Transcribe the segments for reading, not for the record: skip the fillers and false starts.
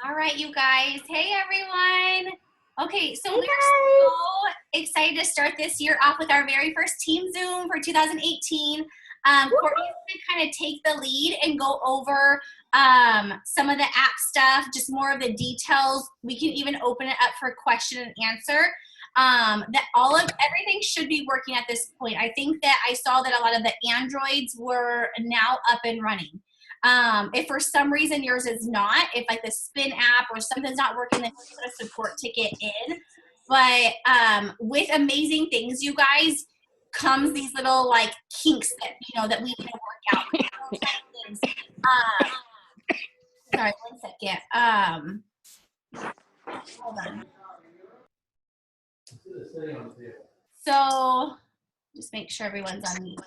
All right, you guys. Hey, everyone. Okay, so Hey we're so excited to start this year off with our very first Team Zoom for 2018. Courtney's going to kind of take the lead and go over some of the app stuff, just more of the details. We can even open it up for question and answer. That everything should be working at this point. I think that I saw that a lot of the Androids were now up and running. If for some reason yours is not, if like the spin app or something's not working, then put a support ticket in. But with amazing things, you guys, comes these little like kinks that that we need to work out. Sorry, 1 second. Hold on. So just make sure everyone's on mute.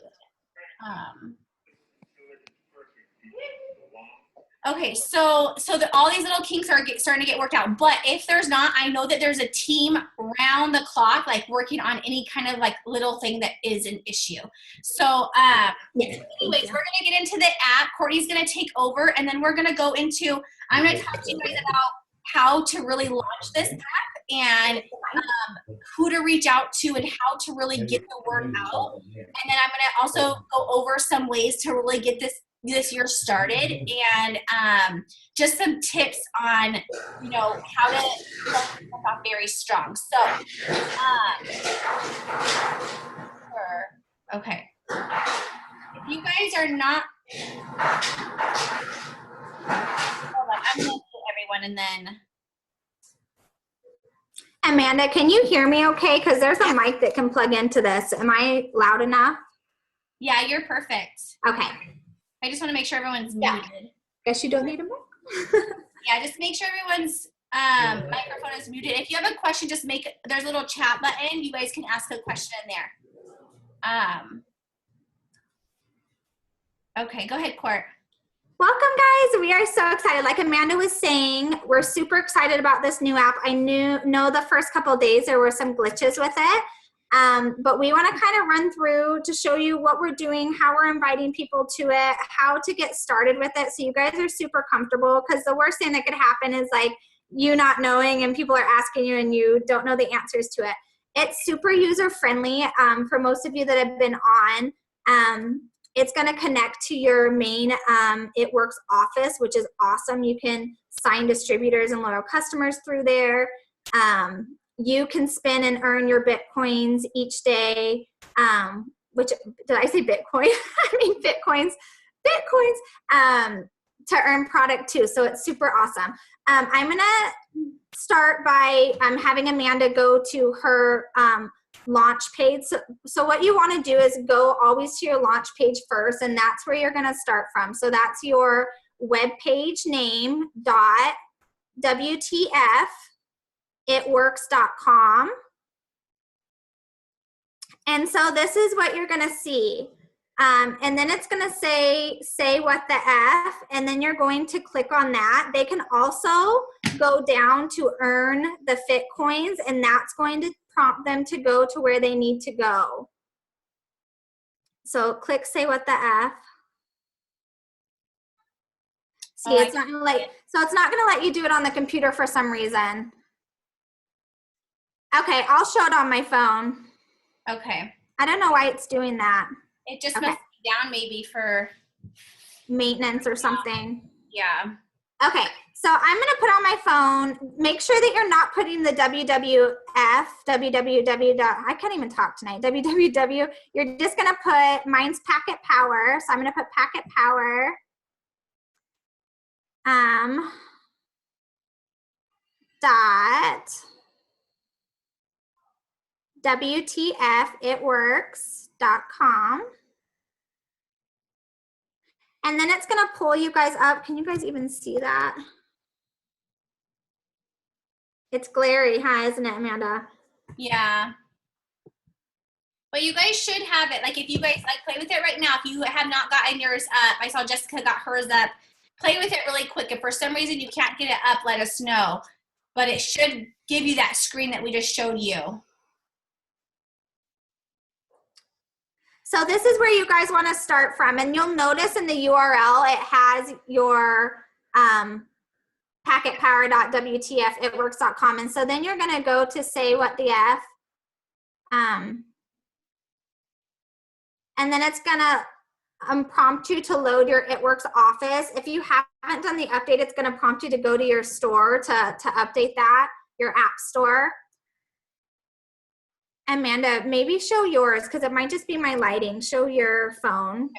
Okay, so all these little kinks are starting to get worked out. But if there's not, I know that there's a team round the clock, like working on any kind of like little thing that is an issue. So anyways, we're gonna get into the app. Courtney's gonna take over, and then we're gonna go into. I'm gonna talk to you guys about how to really launch this app and who to reach out to and how to really get the word out. And then I'm gonna also go over some ways to really get this year started, and just some tips on how to start off very strong. So okay, if you guys are not, hold on, I'm gonna do everyone, and then Amanda, can you hear me okay? Because there's a mic that can plug into this. Am I loud enough? Yeah, you're perfect. Okay. I just want to make sure everyone's muted. Guess you don't need a mic. Yeah, just make sure everyone's microphone is muted. If you have a question, just there's a little chat button. You guys can ask a question in there. Okay, go ahead, Court. Welcome, guys. We are so excited. Like Amanda was saying, we're super excited about this new app. I know the first couple of days there were some glitches with it. But we want to kind of run through to show you what we're doing, how we're inviting people to it, how to get started with it, so you guys are super comfortable, because the worst thing that could happen is like you not knowing and people are asking you and you don't know the answers to it. It's super user-friendly. For most of you that have been on, it's going to connect to your main It Works office, which is awesome. You can sign distributors and loyal customers through there. You can spin and earn your Bitcoins each day, which, did I say Bitcoin? I mean Bitcoins, to earn product too. So it's super awesome. I'm going to start by having Amanda go to her launch page. So what you want to do is go always to your launch page first, and that's where you're going to start from. So that's your web page name .wtf itworks.com. And so this is what you're going to see. And then it's going to say what the F, and then you're going to click on that. They can also go down to earn the Fitcoins, and that's going to prompt them to go to where they need to go. So click say what the F. See, it's not going to it's not going to let you do it on the computer for some reason. Okay, I'll show it on my phone. Okay. I don't know why it's doing that. It just must be down maybe for maintenance or something. Yeah. Okay, so I'm going to put on my phone. Make sure that you're not putting the www. I can't even talk tonight. www. You're just going to put, mine's Packet Power. So I'm going to put Packet Power. WTFitworks.com. And then it's going to pull you guys up. Can you guys even see that? It's glary, huh, isn't it, Amanda? Yeah. But you guys should have it. Like if you guys play with it right now, if you have not gotten yours up, I saw Jessica got hers up. Play with it really quick. If for some reason you can't get it up, let us know. But it should give you that screen that we just showed you. So this is where you guys want to start from. And you'll notice in the URL, it has your packetpower.wtfitworks.com. And so then you're going to go to say what the F. And then it's going to prompt you to load your ItWorks office. If you haven't done the update, it's going to prompt you to go to your store to update that, your app store. Amanda, maybe show yours because it might just be my lighting. Show your phone. Okay.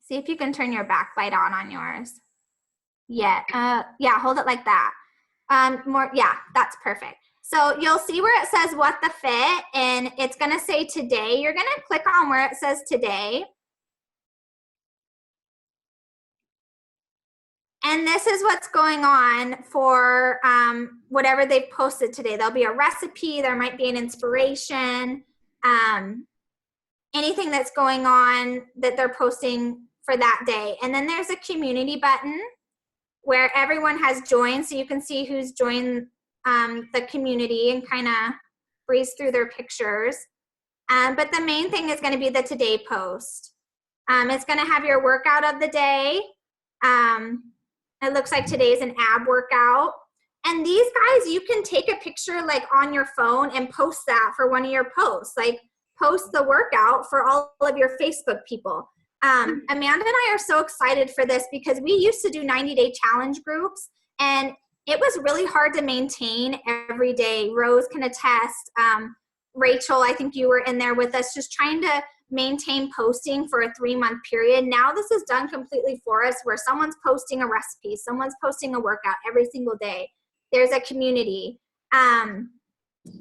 See if you can turn your backlight on yours. Yeah, hold it like that. Yeah, that's perfect. So you'll see where it says what the fit, and it's gonna say today. You're gonna click on where it says today. And this is what's going on for whatever they've posted today. There'll be a recipe, there might be an inspiration, anything that's going on that they're posting for that day. And then there's a community button where everyone has joined, so you can see who's joined the community and kind of breeze through their pictures. But the main thing is gonna be the today post. It's gonna have your workout of the day. It looks like today's an ab workout. And these guys, you can take a picture like on your phone and post that for one of your posts. Like post the workout for all of your Facebook people. Amanda and I are so excited for this because we used to do 90-day challenge groups and it was really hard to maintain every day. Rose can attest. Rachel, I think you were in there with us just trying to maintain posting for a 3-month period. Now this is done completely for us where someone's posting a recipe, someone's posting a workout every single day. There's a community.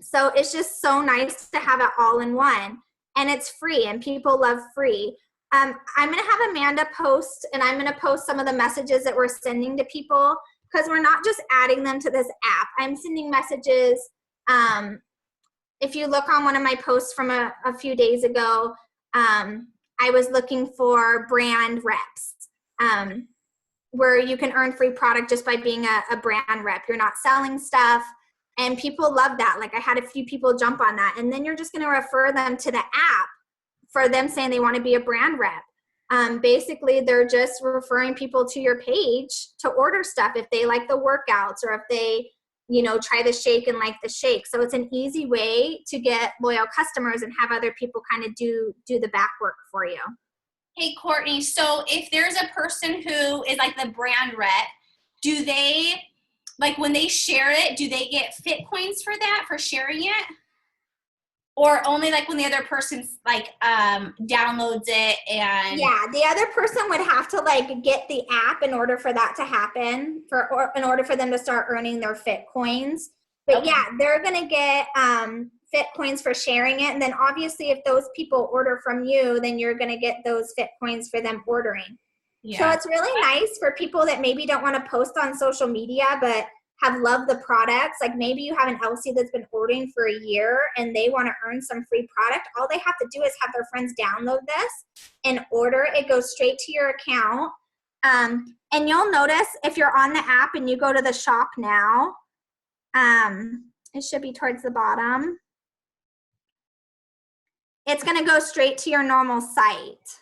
So it's just so nice to have it all in one, and it's free and people love free. I'm gonna have Amanda post, and I'm gonna post some of the messages that we're sending to people because we're not just adding them to this app. I'm sending messages. If you look on one of my posts from a few days ago, I was looking for brand reps where you can earn free product just by being a brand rep. You're not selling stuff, and people love that. Like I had a few people jump on that, and then you're just going to refer them to the app for them saying they want to be a brand rep. Basically, they're just referring people to your page to order stuff if they like the workouts or if they try the shake and like the shake. So it's an easy way to get loyal customers and have other people kind of do the back work for you. Hey, Courtney, so if there's a person who is like the brand rep, do they, like when they share it, do they get fit coins for that, for sharing it? Or only like when the other person like downloads it and... Yeah, the other person would have to like get the app in order for that to happen, in order for them to start earning their fit coins. But okay. Yeah, they're gonna get fit coins for sharing it. And then obviously if those people order from you, then you're gonna get those fit coins for them ordering. Yeah. So it's really nice for people that maybe don't wanna post on social media, but have loved the products. Like maybe you have an LC that's been ordering for a year and they want to earn some free product. All they have to do is have their friends download this and order. It goes straight to your account. And you'll notice if you're on the app and you go to the shop now, it should be towards the bottom. It's going to go straight to your normal site.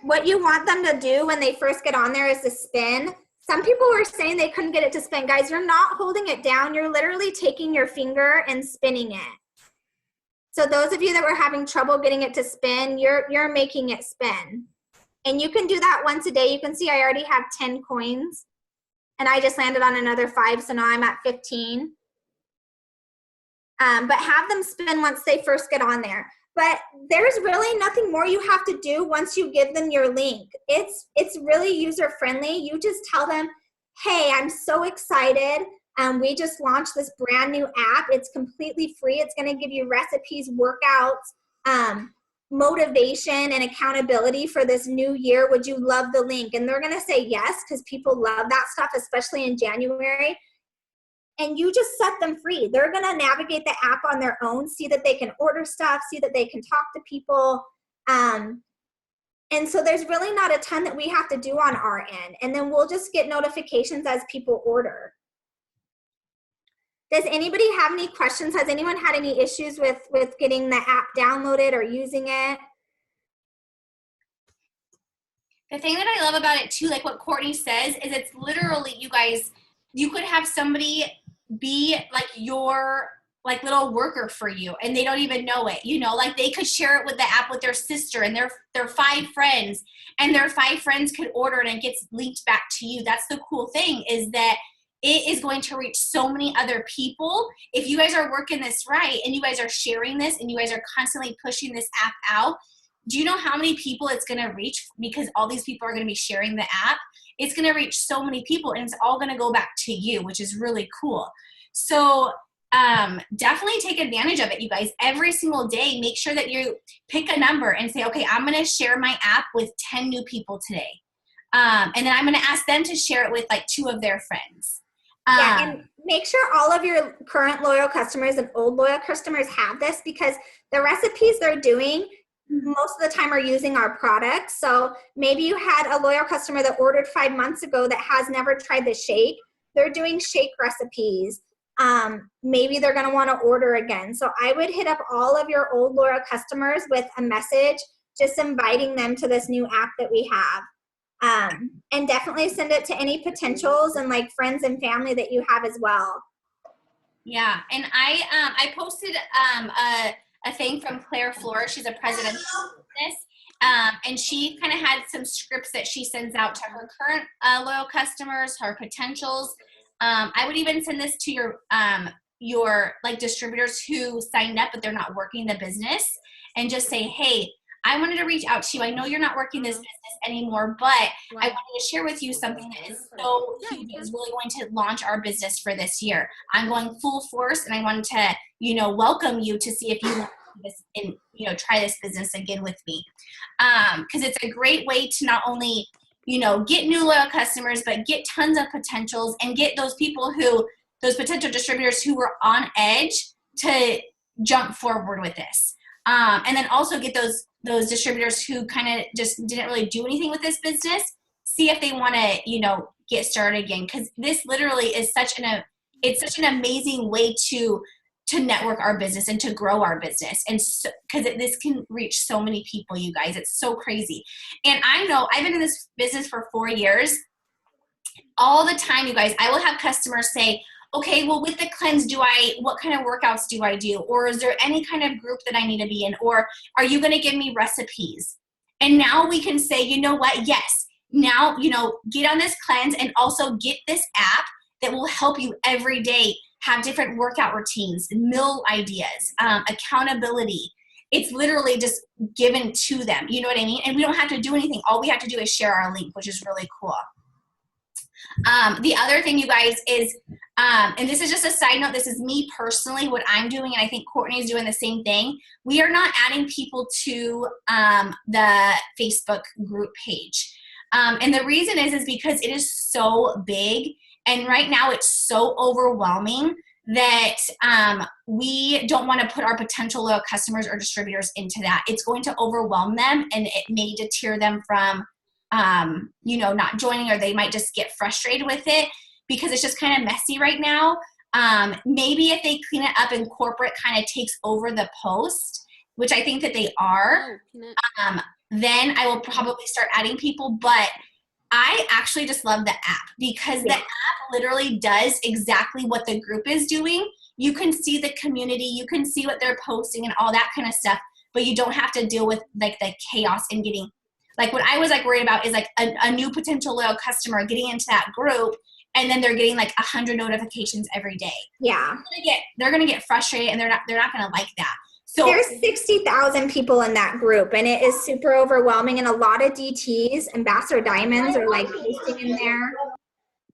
What you want them to do when they first get on there is to spin. Some people were saying they couldn't get it to spin. Guys, you're not holding it down. You're literally taking your finger and spinning it. So those of you that were having trouble getting it to spin, you're making it spin. And you can do that once a day. You can see I already have 10 coins. And I just landed on another 5, so now I'm at 15. But have them spin once they first get on there. But there's really nothing more you have to do once you give them your link. It's really user friendly. You just tell them, hey, I'm so excited. We just launched this brand new app. It's completely free. It's going to give you recipes, workouts, motivation, and accountability for this new year. Would you love the link? And they're going to say yes, because people love that stuff, especially in January. And you just set them free. They're gonna navigate the app on their own, see that they can order stuff, see that they can talk to people. And so there's really not a ton that we have to do on our end. And then we'll just get notifications as people order. Does anybody have any questions? Has anyone had any issues with getting the app downloaded or using it? The thing that I love about it too, like what Courtney says, is it's literally, you guys, you could have somebody be like your like little worker for you and they don't even know it. You know, like they could share it with the app with their sister and their 5 friends, and their 5 friends could order it and it gets linked back to you. That's the cool thing, is that it is going to reach so many other people. If you guys are working this right and you guys are sharing this and you guys are constantly pushing this app out, do you know how many people it's going to reach? Because all these people are going to be sharing the app. It's going to reach so many people, and it's all going to go back to you, which is really cool. So definitely take advantage of it, you guys. Every single day, make sure that you pick a number and say, okay, I'm going to share my app with 10 new people today. And then I'm going to ask them to share it with like 2 of their friends. Yeah, and make sure all of your current loyal customers and old loyal customers have this, because the recipes they're doing most of the time are using our products. So maybe you had a loyal customer that ordered 5 months ago that has never tried the shake. They're doing shake recipes. Maybe they're going to want to order again. So I would hit up all of your old loyal customers with a message, just inviting them to this new app that we have. And definitely send it to any potentials and like friends and family that you have as well. Yeah, and I posted a thing from Claire Flores. She's a president of business, and she kind of had some scripts that she sends out to her current loyal customers, her potentials. I would even send this to your like distributors who signed up but they're not working the business, and just say, hey, I wanted to reach out to you. I know you're not working this business anymore, but I wanted to share with you something that is so huge, that is really going to launch our business for this year. I'm going full force, and I wanted to, welcome you to see if you want to do this and, try this business again with me. Because it's a great way to not only, get new loyal customers, but get tons of potentials and get those those potential distributors who were on edge to jump forward with this. And then also get those distributors who kind of just didn't really do anything with this business, see if they want to, get started again. Because this literally is such an amazing way to network our business and to grow our business. And because this can reach so many people, you guys, it's so crazy. And I know I've been in this business for 4 years. All the time, you guys, I will have customers say, okay, well, with the cleanse, what kind of workouts do I do? Or is there any kind of group that I need to be in? Or are you going to give me recipes? And now we can say, you know what? Yes. Now, get on this cleanse and also get this app that will help you every day have different workout routines, meal ideas, accountability. It's literally just given to them. You know what I mean? And we don't have to do anything. All we have to do is share our link, which is really cool. The other thing, you guys, is, and this is just a side note, this is me personally, what I'm doing, and I think Courtney is doing the same thing. We are not adding people to the Facebook group page. And the reason is because it is so big, and right now it's so overwhelming that we don't want to put our potential loyal customers or distributors into that. It's going to overwhelm them, and it may deter them from not joining, or they might just get frustrated with it because it's just kind of messy right now. Maybe if they clean it up and corporate kind of takes over the post, which I think that they are, then I will probably start adding people. But I actually just love the app, because the app literally does exactly what the group is doing. You can see the community, you can see what they're posting and all that kind of stuff, but you don't have to deal with like the chaos and getting, like what I was like worried about is like a new potential loyal customer getting into that group, and then they're getting like 100 notifications every day. Yeah. They're gonna get frustrated, and they're not gonna like that. So there's 60,000 people in that group, and it is super overwhelming, and a lot of DTs, Ambassador Diamonds, are like posting in there.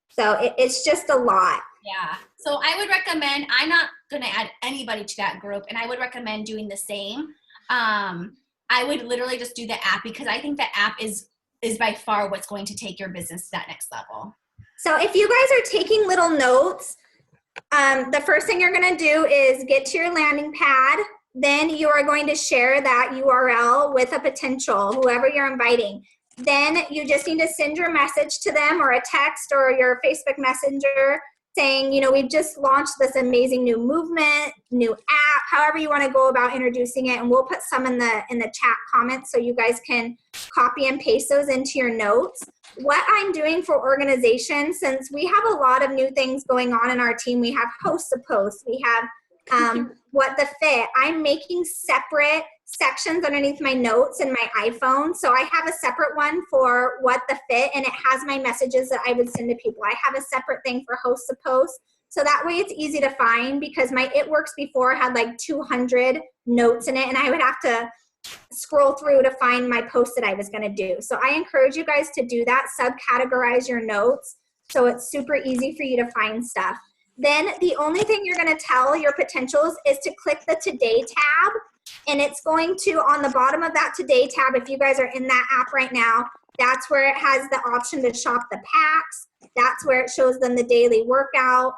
So it's just a lot. Yeah. So I would recommend, I'm not gonna add anybody to that group, and I would recommend doing the same. I would literally just do the app, because I think the app is by far what's going to take your business to that next level. So if you guys are taking little notes, the first thing you're going to do is get to your landing pad. Then you are going to share that URL with a potential, whoever you're inviting. Then you just need to send your message to them, or a text, or your Facebook Messenger, saying, you know, we've just launched this amazing new movement, new app, however you want to go about introducing it. And we'll put some in the chat comments so you guys can copy and paste those into your notes. What I'm doing for organization, since we have a lot of new things going on in our team, we have host to post, we have what the fit, I'm making separate sections underneath my notes in my iPhone. So I have a separate one for what the fit, and it has my messages that I would send to people. I have a separate thing for host to post. So that way it's easy to find, because my It Works before had like 200 notes in it, and I would have to scroll through to find my post that I was going to do. So I encourage you guys to do that, subcategorize your notes so it's super easy for you to find stuff. Then the only thing you're going to tell your potentials is to click the Today tab, and it's going to, on the bottom of that Today tab, if you guys are in that app right now, that's where it has the option to shop the packs. That's where it shows them the daily workout.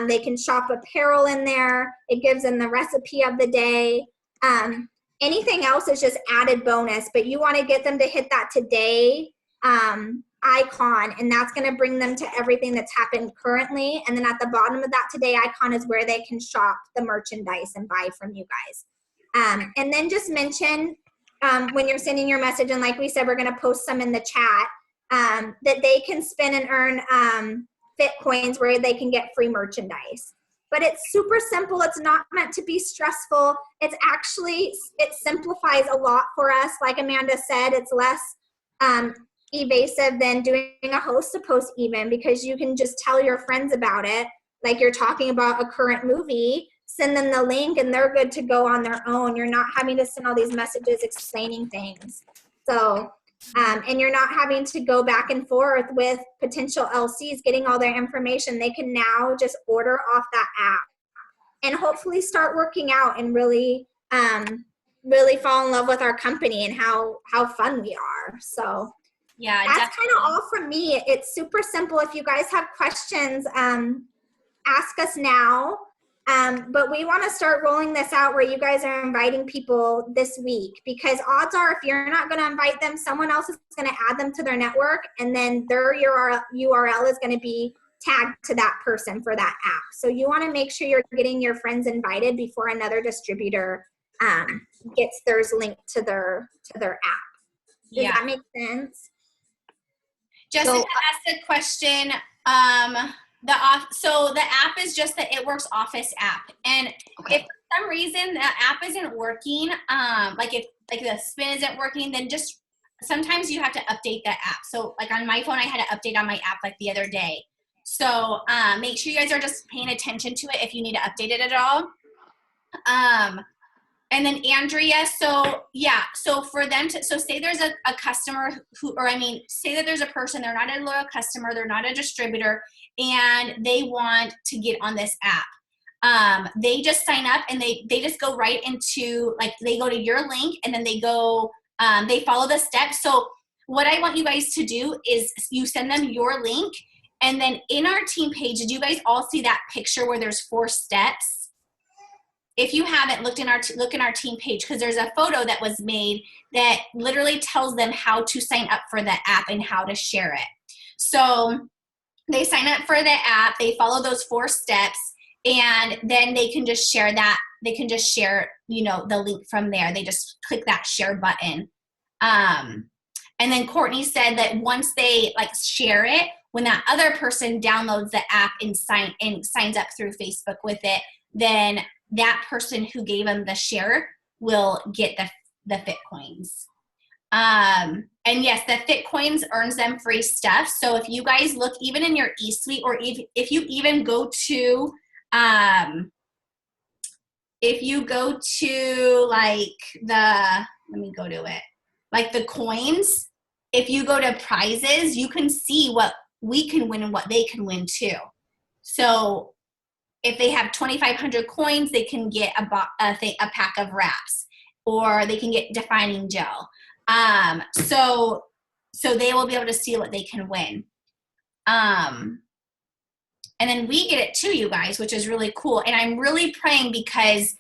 They can shop apparel in there. It gives them the recipe of the day. Anything else is just added bonus, but you want to get them to hit that Today icon, and that's going to bring them to everything that's happened currently. And then at the bottom of that Today icon is where they can shop the merchandise and buy from you guys. And then just mention when you're sending your message, and like we said, we're going to post some in the chat, that they can spin and earn fit coins where they can get free merchandise. But it's super simple. It's not meant to be stressful. It's actually, it simplifies a lot for us. Like Amanda said, it's less evasive than doing a host to post even, because you can just tell your friends about it. Like you're talking about a current movie, send them the link and they're good to go on their own. You're not having to send all these messages explaining things. So, and you're not having to go back and forth with potential LCs getting all their information. They can now just order off that app and hopefully start working out and really, really fall in love with our company and how fun we are. So yeah, that's kind of all from me. It's super simple. If you guys have questions, ask us now. But we want to start rolling this out where you guys are inviting people this week, because odds are if you're not going to invite them, someone else is going to add them to their network, and then their URL is going to be tagged to that person for that app. So you want to make sure you're getting your friends invited before another distributor gets theirs linked to their app. Does that make sense? Jessica asked a question. So the app is just the It Works Office app, and if for some reason the app isn't working, like if the spin isn't working, then just sometimes you have to update that app. So like on my phone, I had to update on my app like the other day. So make sure you guys are just paying attention to it if you need to update it at all. And then Andrea, so for them to, so say there's a customer say that there's a person, they're not a loyal customer, they're not a distributor, and they want to get on this app. They just sign up and they just go right into, like, they go to your link and then they go, they follow the steps. So what I want you guys to do is you send them your link, and then in our team page, did you guys all see that picture where there's 4 steps? If you haven't, look in our team page, because there's a photo that was made that literally tells them how to sign up for the app and how to share it. So they sign up for the app, they follow those 4 steps, and then they can just share that. They can just share, the link from there. They just click that share button. And then Courtney said that once they share it, when that other person downloads the app and signs up through Facebook with it, then that person who gave them the share will get the fit coins. And yes, the fit coins earns them free stuff. So if you guys look even in your eSuite, or if you even go to, if you go to the coins, if you go to prizes, you can see what we can win and what they can win too. So if they have 2,500 coins, they can get a pack of wraps, or they can get defining gel. So they will be able to see what they can win. And then we get it too, you guys, which is really cool. And I'm really praying because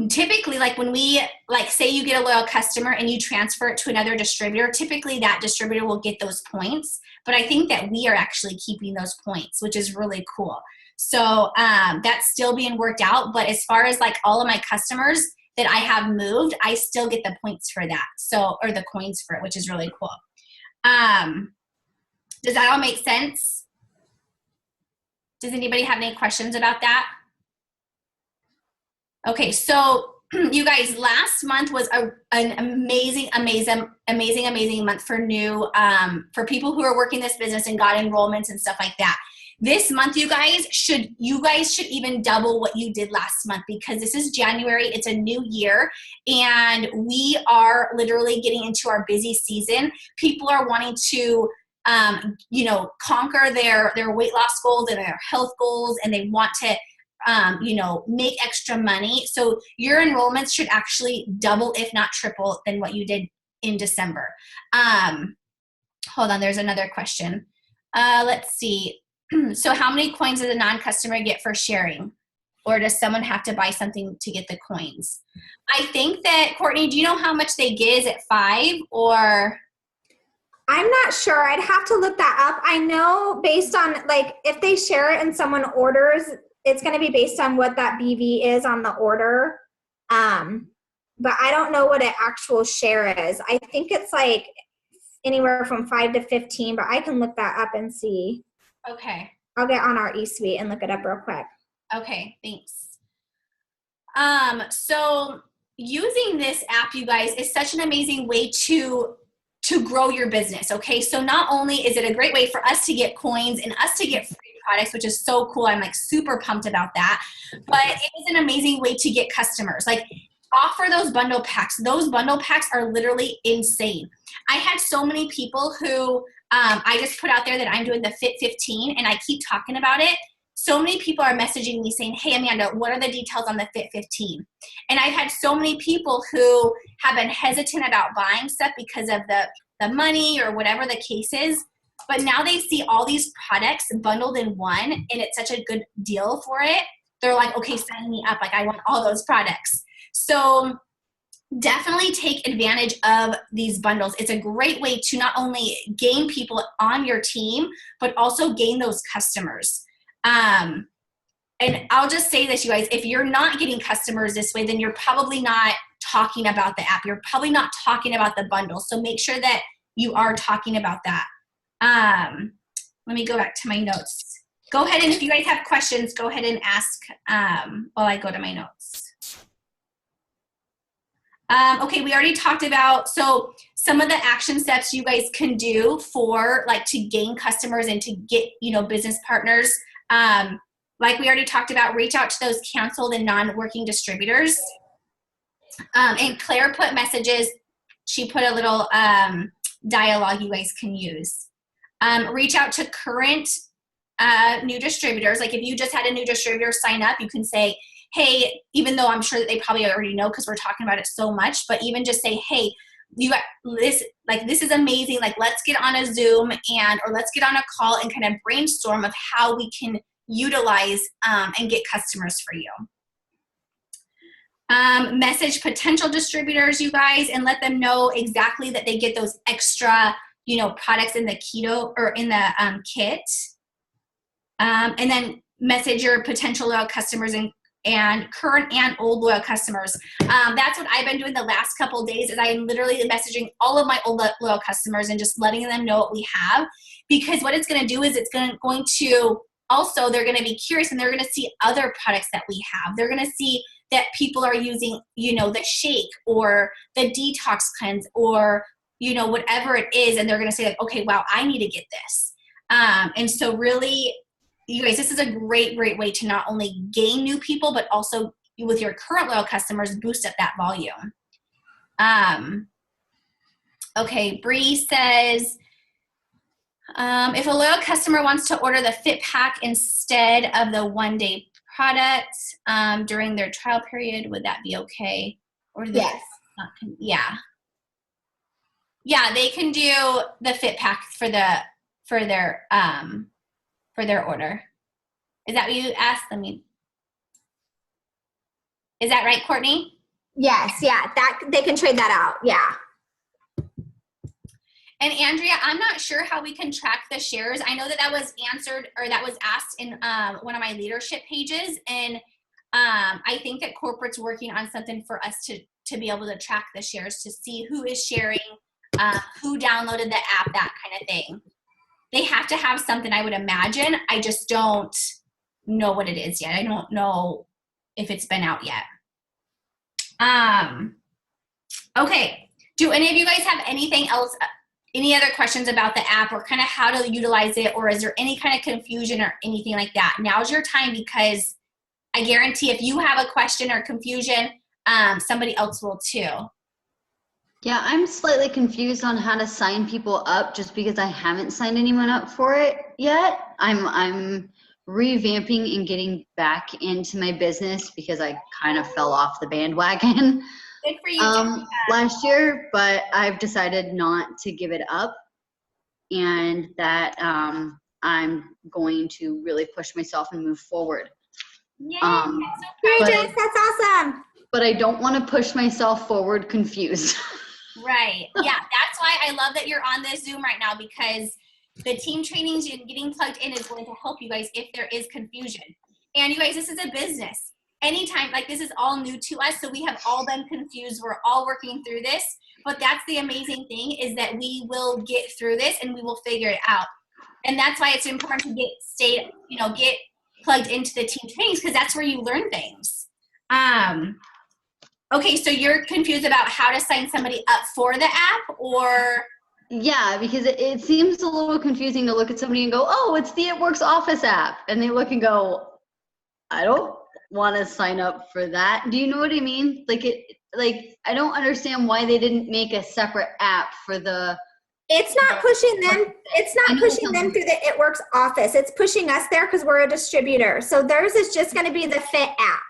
typically, like when we, like say you get a loyal customer and you transfer it to another distributor, typically that distributor will get those points. But I think that we are actually keeping those points, which is really cool. So that's still being worked out. But as far as like all of my customers that I have moved, I still get the points for that. So, or the coins for it, which is really cool. Does that all make sense? Does anybody have any questions about that? Okay, so you guys, last month was an amazing month for new, for people who are working this business and got enrollments and stuff like that. This month, you guys should even double what you did last month, because this is January, it's a new year, and we are literally getting into our busy season. People are wanting to conquer their weight loss goals and their health goals, and they want to make extra money. So your enrollments should actually double, if not triple, than what you did in December. Hold on, there's another question. Let's see. So how many coins does a non-customer get for sharing? Or does someone have to buy something to get the coins? I think that, Courtney, do you know how much they get? Is it 5 or? I'm not sure. I'd have to look that up. I know based on, like, if they share it and someone orders, it's going to be based on what that BV is on the order. But I don't know what an actual share is. I think it's like anywhere from 5 to 15, but I can look that up and see. Okay. I'll get on our eSuite and look it up real quick. Okay, thanks. So using this app, you guys, is such an amazing way to grow your business. Okay, so not only is it a great way for us to get coins and us to get free products, which is so cool, I'm like super pumped about that, but it is an amazing way to get customers. Like, offer those bundle packs. Those bundle packs are literally insane. I had so many people who I just put out there that I'm doing the Fit 15, and I keep talking about it. So many people are messaging me saying, hey, Amanda, what are the details on the Fit 15? And I've had so many people who have been hesitant about buying stuff because of the money or whatever the case is. But now they see all these products bundled in one, and it's such a good deal for it. They're like, okay, sign me up. Like, I want all those products. So definitely take advantage of these bundles. It's a great way to not only gain people on your team, but also gain those customers. And I'll just say this, you guys, if you're not getting customers this way, then you're probably not talking about the app. You're probably not talking about the bundle. So make sure that you are talking about that. Let me go back to my notes. Go ahead, and if you guys have questions, go ahead and ask while I go to my notes. Okay, we already talked about, so some of the action steps you guys can do for, like, to gain customers and to get, business partners. Like we already talked about, reach out to those canceled and non-working distributors. And Claire put messages. She put a little dialogue you guys can use. Reach out to current new distributors. Like, if you just had a new distributor sign up, you can say, hey, even though I'm sure that they probably already know because we're talking about it so much, but even just say, hey, you got this, like, this is amazing. Like, let's get on a Zoom or let's get on a call and kind of brainstorm of how we can utilize and get customers for you. Message potential distributors, you guys, and let them know exactly that they get those extra, products in the keto or in the kit. And then message your potential loyal customers and current and old loyal customers. That's what I've been doing the last couple of days, is I'm literally messaging all of my old loyal customers and just letting them know what we have. Because what it's going to do is it's going to also, they're going to be curious, and they're going to see other products that we have. They're going to see that people are using, the shake or the detox cleanse or, whatever it is. And they're going to say, like, okay, wow, I need to get this. And so really, you guys, this is a great, great way to not only gain new people, but also with your current loyal customers, boost up that volume. Okay, Bree says, if a loyal customer wants to order the Fit Pack instead of the one-day product during their trial period, would that be okay? Or yes. Yeah, they can do the Fit Pack for their order. Is that what you asked? Is that right, Courtney? Yes, yeah, that they can trade that out. Yeah. And Andrea, I'm not sure how we can track the shares. I know that was answered, or that was asked in one of my leadership pages, and I think that corporate's working on something for us to be able to track the shares, to see who is sharing, who downloaded the app, that kind of thing. They have to have something, I would imagine. I just don't know what it is yet. I don't know if it's been out yet. Okay. Do any of you guys have anything else, any other questions about the app, or kind of how to utilize it, or is there any kind of confusion or anything like that? Now's your time, because I guarantee if you have a question or confusion, somebody else will too. Yeah, I'm slightly confused on how to sign people up, just because I haven't signed anyone up for it yet. I'm revamping and getting back into my business because I kind of fell off the bandwagon Good for you. last year, but I've decided not to give it up, and that I'm going to really push myself and move forward. Yay, Jess, that's awesome. But I don't want to push myself forward confused. Right. Yeah, that's why I love that you're on this Zoom right now, because the team trainings and getting plugged in is going to help you guys if there is confusion. And you guys, this is a business. Anytime, like, this is all new to us, so we have all been confused. We're all working through this, but that's the amazing thing, is that we will get through this and we will figure it out. And that's why it's important to get plugged into the team trainings, because that's where you learn things. Okay, so you're confused about how to sign somebody up for the app, or? Yeah, because it seems a little confusing to look at somebody and go, oh, it's the It Works Office app. And they look and go, I don't want to sign up for that. Do you know what I mean? I don't understand why they didn't make a separate app for the. It's not pushing them. It's not pushing them through the It Works Office. It's pushing us there because we're a distributor. So theirs is just going to be the Fit app.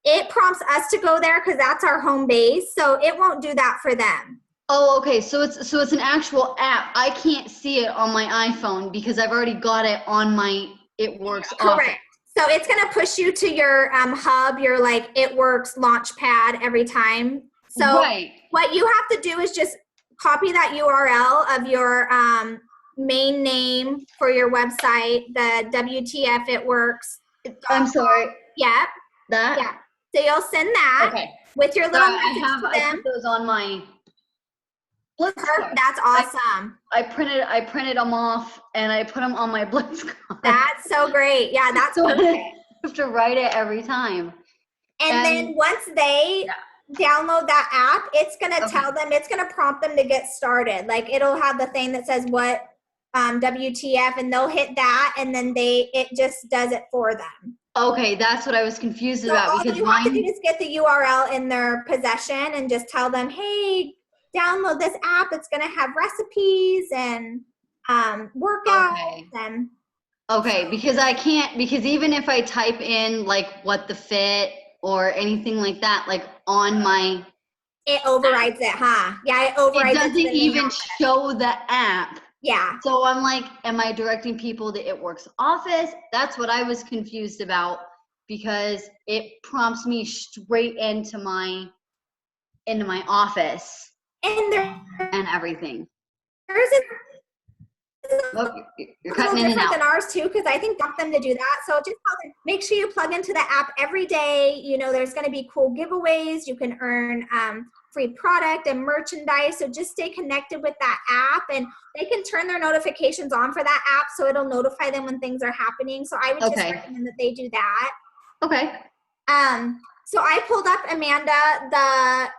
It prompts us to go there because that's our home base. So it won't do that for them. Oh, okay. So it's an actual app. I can't see it on my iPhone because I've already got it on my It Works Office. Correct. So it's going to push you to your hub, your It Works Launchpad every time. So What you have to do is just copy that URL of your main name for your website, the WTF It Works. I'm sorry. Yep. That? Yeah. So you'll send that with your little message to them. I put those on my. That's awesome. I printed them off and I put them on my Blitz card. That's so great. Yeah, that's so perfect. I have to write it every time. And then once they download that app, it's going to tell them, it's going to prompt them to get started. Like, it'll have the thing that says what WTF, and they'll hit that, and then it just does it for them. Okay, that's what I was confused about. All you have to do is get the URL in their possession and just tell them, hey, download this app. It's going to have recipes and workouts. Okay, because even if I type in what the Fit or anything like that, on my. It overrides it, huh? Yeah, it overrides it. It doesn't even show the app. Yeah. So I'm like, am I directing people to It Works Office? That's what I was confused about, because it prompts me straight into my office and everything. There's you're cutting in and out. Than ours too, because I think got them to do that. So just make sure you plug into the app every day. There's going to be cool giveaways. You can earn free product and merchandise. So just stay connected with that app, and they can turn their notifications on for that app, so it'll notify them when things are happening. So I would just recommend that they do that. Okay. So I pulled up, Amanda,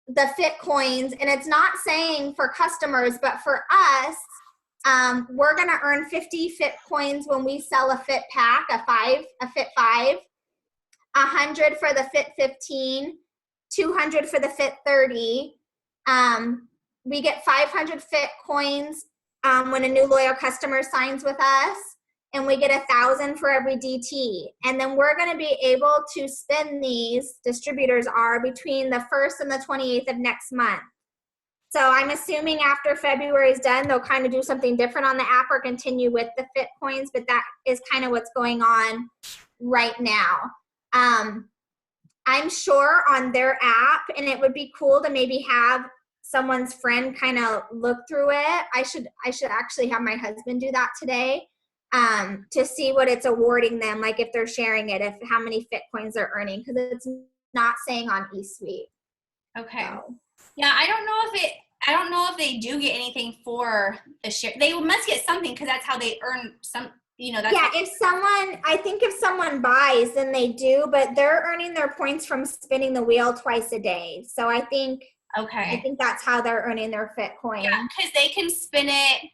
the Fit coins, and it's not saying for customers, but for us, we're going to earn 50 Fit coins when we sell a Fit pack, a Fit 5, 100 for the Fit 15, 200 for the Fit 30. We get 500 Fit coins when a new loyal customer signs with us, and we get 1,000 for every DT. And then we're going to be able to spend these, distributors are, between the 1st and the 28th of next month. So I'm assuming after February is done, they'll kind of do something different on the app or continue with the Fit coins, but that is kind of what's going on right now. I'm sure on their app, and it would be cool to maybe have someone's friend kind of look through it. I should actually have my husband do that today, to see what it's awarding them, like if they're sharing it, if how many fit coins they're earning, because it's not saying on eSuite. Okay. So. Yeah, I don't know if they do get anything for the share. They must get something because that's how they earn some, that's Yeah, I think if someone buys, then they do, but they're earning their points from spinning the wheel twice a day. So I think that's how they're earning their fit coin. Yeah, because they can spin it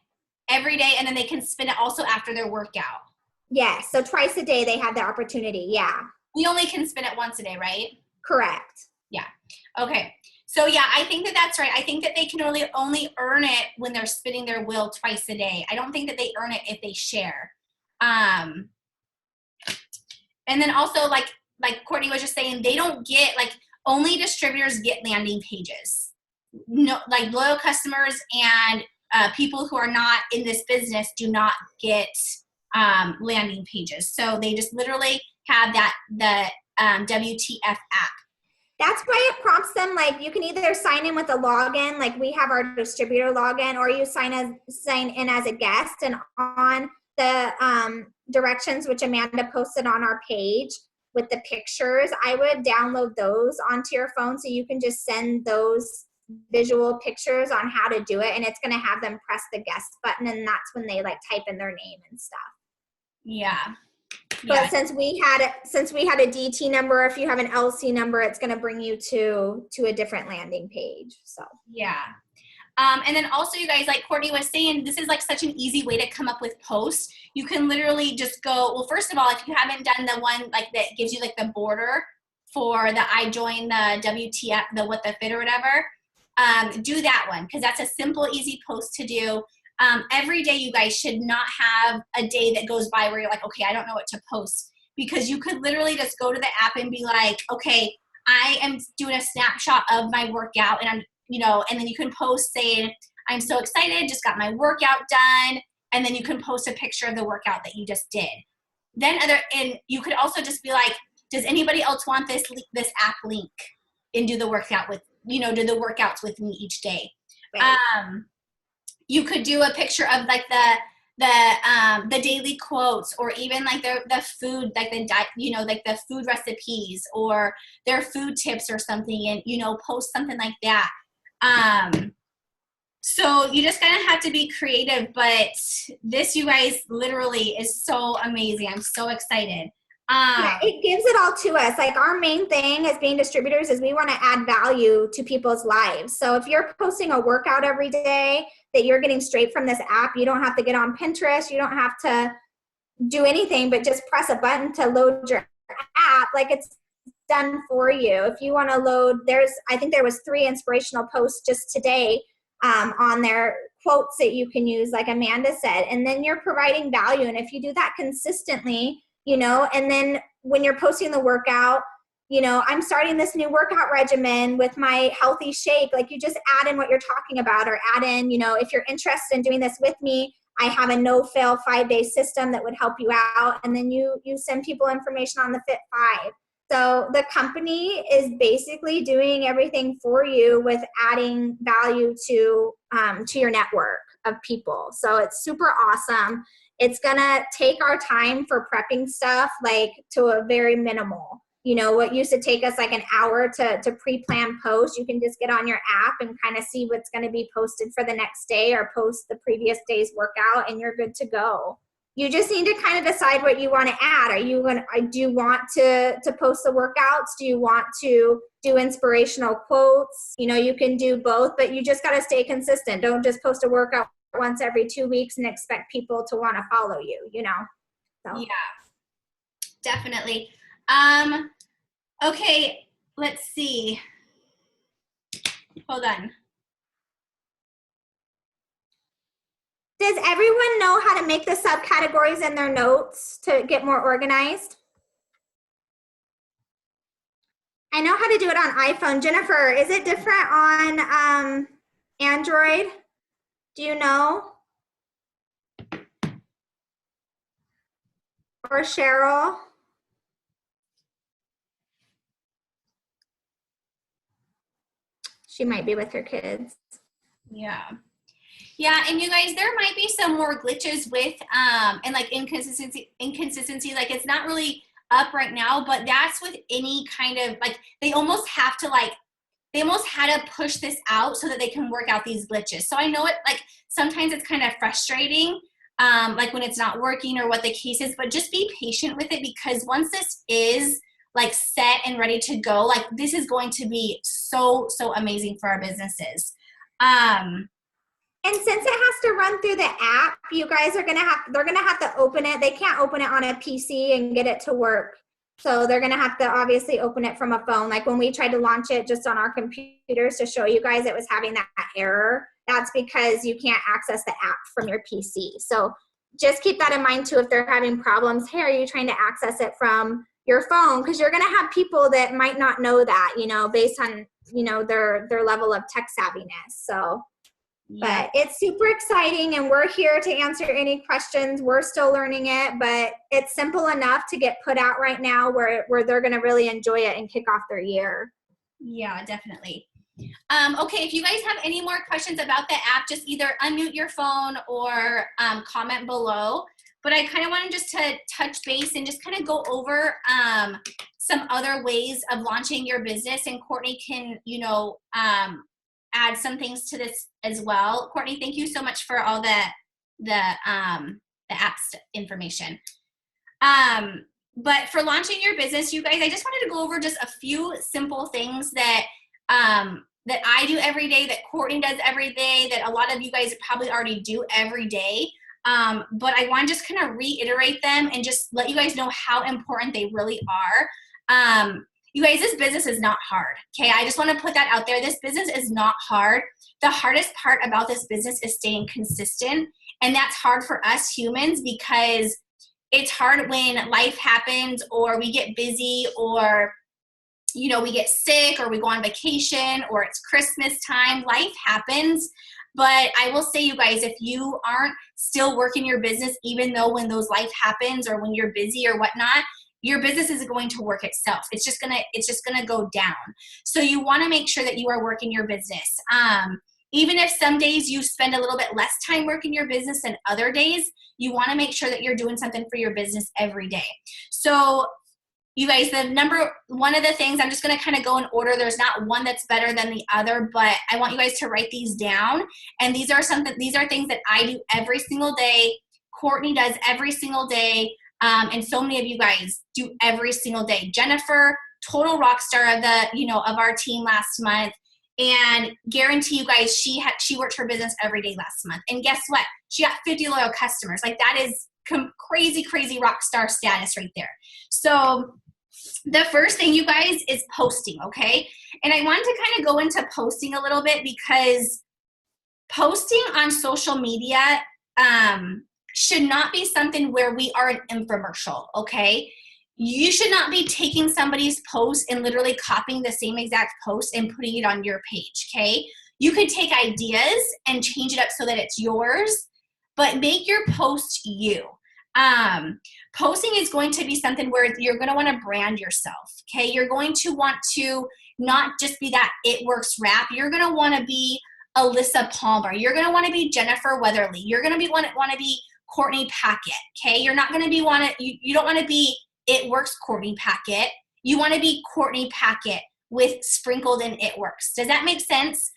every day, and then they can spin it also after their workout. Yeah, so twice a day they have the opportunity. Yeah. We only can spin it once a day, right? Correct. Yeah. Okay. So yeah, I think that's right. I think that they can only earn it when they're spinning their wheel twice a day. I don't think that they earn it if they share. And then also like Courtney was just saying, they don't get, like, only distributors get landing pages. No, like loyal customers and people who are not in this business do not get landing pages. So they just literally have the WTF app. That's why it prompts them, like, you can either sign in with a login, like we have our distributor login, or you sign in as a guest, and on the directions, which Amanda posted on our page with the pictures, I would download those onto your phone so you can just send those visual pictures on how to do it, and it's going to have them press the guest button, and that's when they like type in their name and stuff. Yeah. But since we had a DT number, if you have an LC number, it's going to bring you to a different landing page. So yeah. And then also, you guys, like Courtney was saying, this is like such an easy way to come up with posts. You can literally just go, well, first of all, if you haven't done the one like that gives you like the border for the I joined the WTF, the what the fit or whatever, do that one, because that's a simple, easy post to do. Every day, you guys should not have a day that goes by where you're like, okay, I don't know what to post, because you could literally just go to the app and be like, okay, I am doing a snapshot of my workout, and I'm, and then you can post saying, I'm so excited, just got my workout done, and then you can post a picture of the workout that you just did. And you could also just be like, does anybody else want this app link, and do the workout with, do the workouts with me each day. Right. You could do a picture of like the daily quotes, or even like the food, like the diet, like the food recipes or their food tips or something, and post something like that. So you just kind of have to be creative, but this, you guys, literally is so amazing. I'm so excited. Yeah, it gives it all to us. Like, our main thing as being distributors is we want to add value to people's lives. So if you're posting a workout every day that you're getting straight from this app, you don't have to get on Pinterest. You don't have to do anything but just press a button to load your app. Like, it's done for you. If you want to load, I think there was 3 inspirational posts just today on their quotes that you can use, like Amanda said, and then you're providing value. And if you do that consistently, and then when you're posting the workout, I'm starting this new workout regimen with my healthy shake. Like, you just add in what you're talking about, or add in, if you're interested in doing this with me, I have a no-fail 5-day system that would help you out. And then you send people information on the Fit 5. So the company is basically doing everything for you with adding value to your network of people. So it's super awesome. It's gonna take our time for prepping stuff like to a very minimal. What used to take us like an hour to pre-plan post, you can just get on your app and kind of see what's going to be posted for the next day, or post the previous day's workout, and you're good to go. You just need to kind of decide what you want to add. Do you want to post the workouts? Do you want to do inspirational quotes? You can do both, but you just got to stay consistent. Don't just post a workout once every 2 weeks and expect people to want to follow you, So. Yeah, definitely. Okay, let's see. Hold on. Does everyone know how to make the subcategories in their notes to get more organized? I know how to do it on iPhone. Jennifer, is it different on Android? Do you know? Or Cheryl? She might be with her kids. Yeah. Yeah, and you guys, there might be some more glitches with and like inconsistency. Like it's not really up right now, but that's with any kind of like they almost had to push this out so that they can work out these glitches. So I know it like sometimes it's kind of frustrating, like when it's not working or what the case is, but just be patient with it because once this is like set and ready to go, like this is going to be so amazing for our businesses. And since it has to run through the app, you guys are they're gonna have to open it. They can't open it on a PC and get it to work. So they're gonna have to obviously open it from a phone. Like when we tried to launch it just on our computers to show you guys it was having that error. That's because you can't access the app from your PC. So just keep that in mind too if they're having problems. Hey, are you trying to access it from your phone? Because you're gonna have people that might not know that, based on, their level of tech savviness. So but it's super exciting and we're here to answer any questions. We're still learning it, but it's simple enough to get put out right now where they're going to really enjoy it and kick off their year. Yeah, definitely. Okay, if you guys have any more questions about the app, just either unmute your phone or comment below. But I kind of wanted just to touch base and just kind of go over some other ways of launching your business. And Courtney can, add some things to this as well. Courtney, thank you so much for all the apps information. But for launching your business, you guys, I just wanted to go over just a few simple things that that I do every day, that Courtney does every day, that a lot of you guys probably already do every day. But I want to just kind of reiterate them and just let you guys know how important they really are. You guys, this business is not hard, okay? I just want to put that out there. This business is not hard. The hardest part about this business is staying consistent, and that's hard for us humans because it's hard when life happens or we get busy or, we get sick or we go on vacation or it's Christmas time. Life happens, but I will say, you guys, if you aren't still working your business, even though when those life happens or when you're busy or whatnot, your business isn't going to work itself. It's just gonna go down. So you want to make sure that you are working your business. Even if some days you spend a little bit less time working your business than other days, you want to make sure that you're doing something for your business every day. So you guys, one of the things, I'm just going to kind of go in order. There's not one that's better than the other, but I want you guys to write these down. And these are things that I do every single day. Courtney does every single day. And so many of you guys do every single day. Jennifer, total rock star of of our team last month, and guarantee you guys, she worked her business every day last month. And guess what? She got 50 loyal customers. Like that is crazy rock star status right there. So the first thing, you guys, is posting. Okay. And I wanted to kind of go into posting a little bit because posting on social media, should not be something where we are an infomercial, okay? You should not be taking somebody's post and literally copying the same exact post and putting it on your page, okay? You could take ideas and change it up so that it's yours, but make your post you. Posting is going to be something where you're going to want to brand yourself, okay? You're going to want to not just be that It Works rap. You're going to want to be Alyssa Palmer. You're going to want to be Jennifer Weatherly. You're going to want to be Courtney Packett, okay? You're not going to be you don't want to be It Works Courtney Packett. You want to be Courtney Packett with sprinkled in It Works. Does that make sense?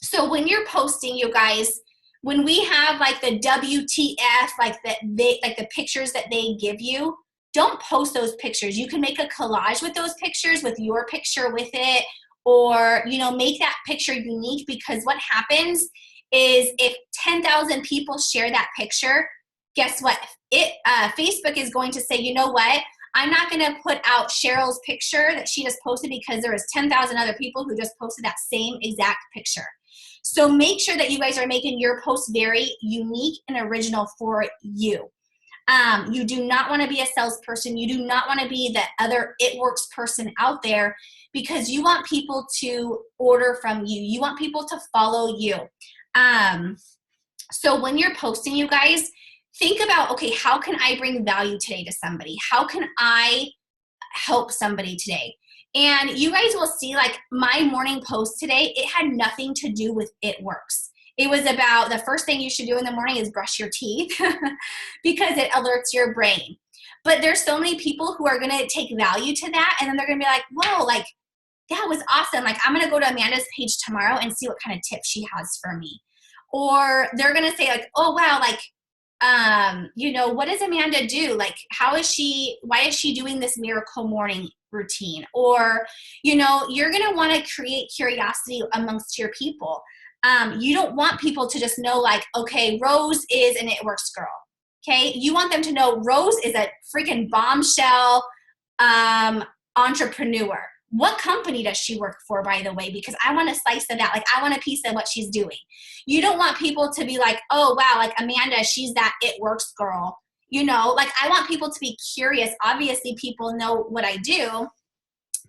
So when you're posting, you guys, when we have like the WTF, like the pictures that they give you, don't post those pictures. You can make a collage with those pictures, with your picture with it, or make that picture unique, because what happens is if 10,000 people share that picture, guess what? Facebook is going to say, you know what? I'm not going to put out Cheryl's picture that she just posted because there is 10,000 other people who just posted that same exact picture. So make sure that you guys are making your post very unique and original for you. You do not want to be a salesperson. You do not want to be the other It Works person out there, because you want people to order from you. You want people to follow you. So when you're posting, you guys, think about, okay, how can I bring value today to somebody? How can I help somebody today? And you guys will see, like, my morning post today, it had nothing to do with It Works. It was about the first thing you should do in the morning is brush your teeth because it alerts your brain. But there's so many people who are going to take value to that, and then they're going to be like, whoa, like, that was awesome. Like, I'm going to go to Amanda's page tomorrow and see what kind of tips she has for me. Or they're going to say, like, oh, wow, like, you know, what does Amanda do? Like, why is she doing this miracle morning routine? Or, you know, you're going to want to create curiosity amongst your people. You don't want people to just know, like, okay, Rose is an It Works girl. Okay. You want them to know Rose is a freaking bombshell, entrepreneur. What company does she work for, by the way? Because I want a slice of that. Like, I want a piece of what she's doing. You don't want people to be like, oh, wow, like Amanda, she's that It Works girl. You know, like, I want people to be curious. Obviously, people know what I do,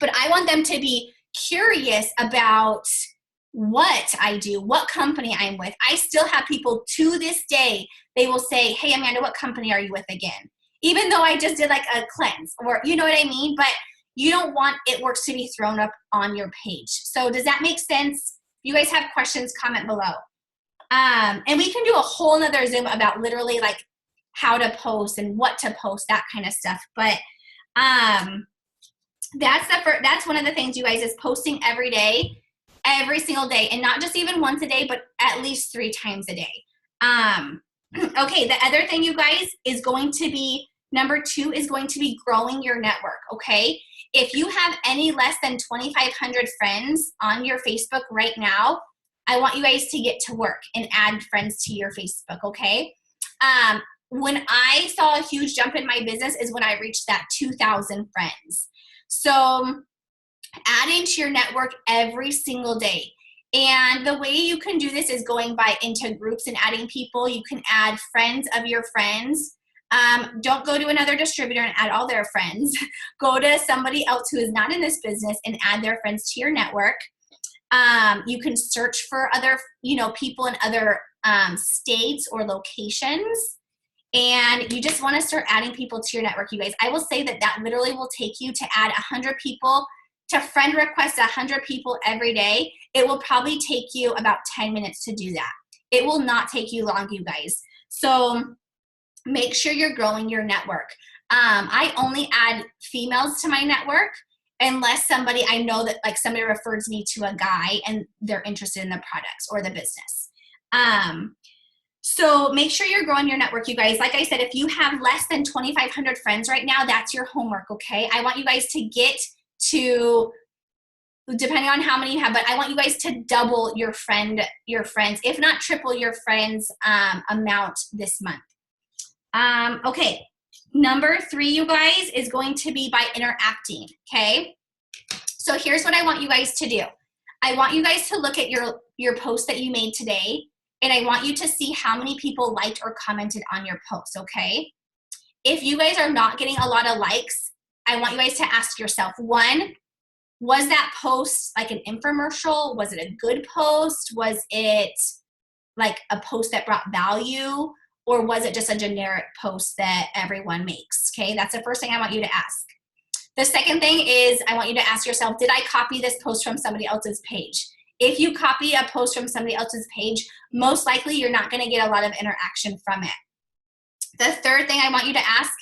but I want them to be curious about what I do, what company I'm with. I still have people to this day, they will say, hey, Amanda, what company are you with again? Even though I just did like a cleanse, or you know what I mean? But you don't want It Works to be thrown up on your page. So does that make sense? If you guys have questions, comment below. And we can do a whole nother Zoom about literally like how to post and what to post, that kind of stuff. But that's one of the things, you guys, is posting every day, every single day, and not just even once a day, but at least 3 times a day. Okay, the other thing, you guys, is going to be, number 2 is going to be growing your network, okay? If you have any less than 2,500 friends on your Facebook right now, I want you guys to get to work and add friends to your Facebook, okay? When I saw a huge jump in my business is when I reached that 2,000 friends. So adding to your network every single day. And the way you can do this is going into groups and adding people. You can add friends of your friends. Don't go to another distributor and add all their friends. Go to somebody else who is not in this business and add their friends to your network. You can search for other, people in other states or locations. And you just want to start adding people to your network, you guys. I will say that literally will take you to add 100 people, to friend request 100 people every day. It will probably take you about 10 minutes to do that. It will not take you long, you guys. So make sure you're growing your network. I only add females to my network unless I know that like somebody refers me to a guy and they're interested in the products or the business. So make sure you're growing your network, you guys. Like I said, if you have less than 2,500 friends right now, that's your homework, okay? I want you guys to get to, depending on how many you have, but I want you guys to double your friends, if not triple your friends' amount this month. Okay, number 3, you guys, is going to be by interacting, okay? So here's what I want you guys to do. I want you guys to look at your post that you made today, and I want you to see how many people liked or commented on your post, okay? If you guys are not getting a lot of likes, I want you guys to ask yourself, 1, was that post like an infomercial? Was it a good post? Was it like a post that brought value? Or was it just a generic post that everyone makes? Okay, that's the first thing I want you to ask. The second thing is I want you to ask yourself, did I copy this post from somebody else's page? If you copy a post from somebody else's page, most likely you're not going to get a lot of interaction from it. The third thing I want you to ask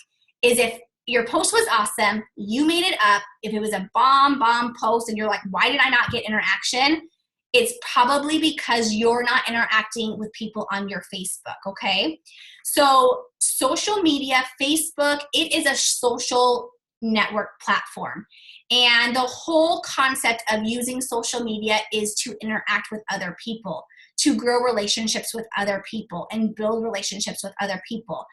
is if your post was awesome, you made it up, if it was a bomb post and you're like, why did I not get interaction? It's probably because you're not interacting with people on your Facebook, okay? So social media, Facebook, it is a social network platform. And the whole concept of using social media is to interact with other people, to grow relationships with other people and build relationships with other people.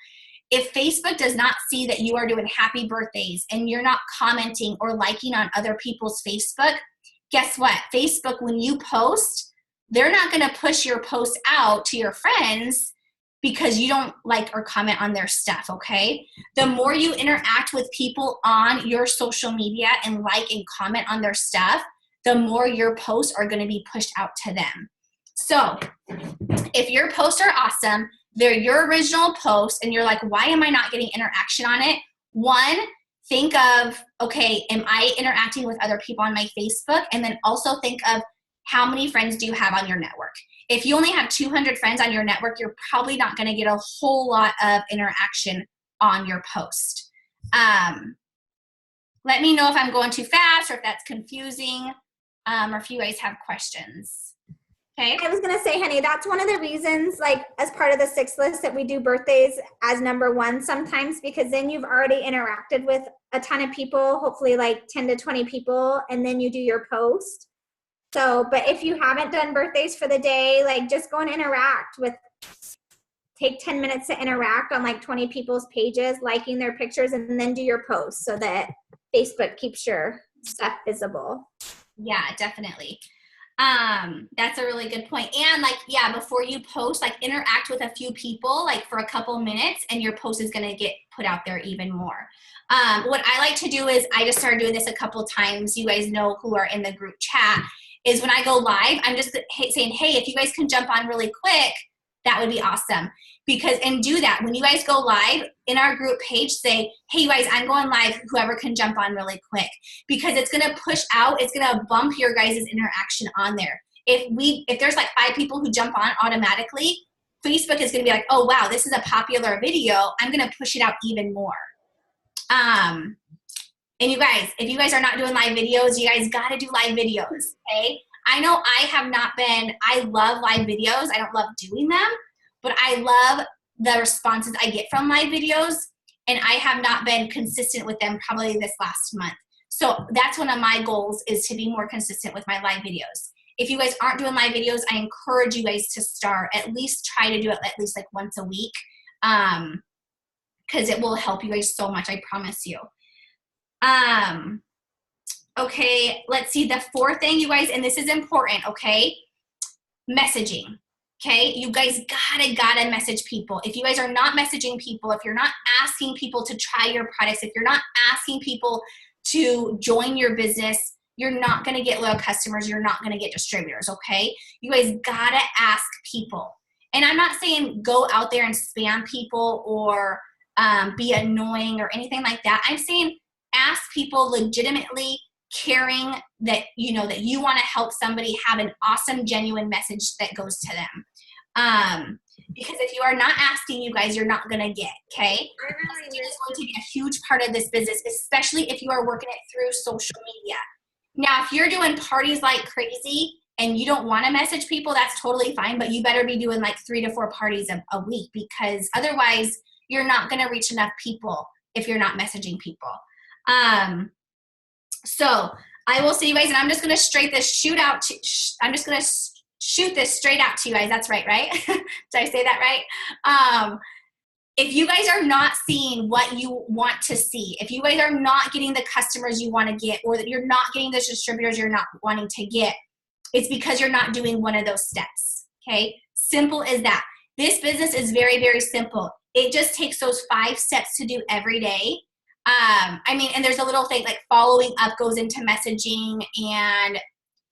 If Facebook does not see that you are doing happy birthdays and you're not commenting or liking on other people's Facebook, guess what? Facebook, when you post, they're not going to push your post out to your friends because you don't like or comment on their stuff, okay? The more you interact with people on your social media and like and comment on their stuff, the more your posts are going to be pushed out to them. So if your posts are awesome, they're your original posts, and you're like, why am I not getting interaction on it? 1, think of, okay, am I interacting with other people on my Facebook? And then also think of how many friends do you have on your network? If you only have 200 friends on your network, you're probably not going to get a whole lot of interaction on your post. Let me know if I'm going too fast or if that's confusing, or if you guys have questions. Okay. I was going to say, honey, that's one of the reasons, like, as part of the 6 list, that we do birthdays as number 1 sometimes, because then you've already interacted with a ton of people, hopefully like 10 to 20 people, and then you do your post. So, but if you haven't done birthdays for the day, like, just go and interact with, take 10 minutes to interact on like 20 people's pages, liking their pictures, and then do your post so that Facebook keeps your stuff visible. Yeah, definitely. That's a really good point. And like, yeah, before you post, like, interact with a few people, like, for a couple minutes, and your post is going to get put out there even more. What I like to do is, I just started doing this a couple times. You guys know who are in the group chat, is when I go live, I'm just saying, hey, if you guys can jump on really quick, that would be awesome. Because, and do that. When you guys go live in our group page, say, hey, you guys, I'm going live, whoever can jump on really quick. Because it's going to push out, it's going to bump your guys' interaction on there. If there's like 5 people who jump on automatically, Facebook is going to be like, oh, wow, this is a popular video. I'm going to push it out even more. And you guys, if you guys are not doing live videos, you guys got to do live videos, okay? I know I have not been, I love live videos. I don't love doing them, but I love the responses I get from live videos, and I have not been consistent with them probably this last month. So that's one of my goals, is to be more consistent with my live videos. If you guys aren't doing live videos, I encourage you guys to start, at least try to do it at least like once a week, because it will help you guys so much, I promise you. Okay, let's see, the 4th thing, you guys, and this is important, okay? Messaging, okay? You guys gotta message people. If you guys are not messaging people, if you're not asking people to try your products, if you're not asking people to join your business, you're not gonna get loyal customers, you're not gonna get distributors, okay? You guys gotta ask people. And I'm not saying go out there and spam people or be annoying or anything like that. I'm saying ask people legitimately, caring that you know that you want to help somebody have an awesome, genuine message that goes to them. Because if you are not asking, you guys, you're not going to get, okay? Messaging is going to be a huge part of this business, especially if you are working it through social media. Now, if you're doing parties like crazy and you don't want to message people, that's totally fine, but you better be doing like 3 to 4 parties a week, because otherwise you're not going to reach enough people if you're not messaging people. So I will see you guys, and I'm just going to I'm just going to shoot this straight out to you guys. That's right? Did I say that right? If you guys are not seeing what you want to see, if you guys are not getting the customers you want to get, or that you're not getting the distributors you're not wanting to get, it's because you're not doing one of those steps, okay? Simple as that. This business is very, very simple. It just takes those 5 steps to do every day. I mean, and there's a little thing like following up goes into messaging and,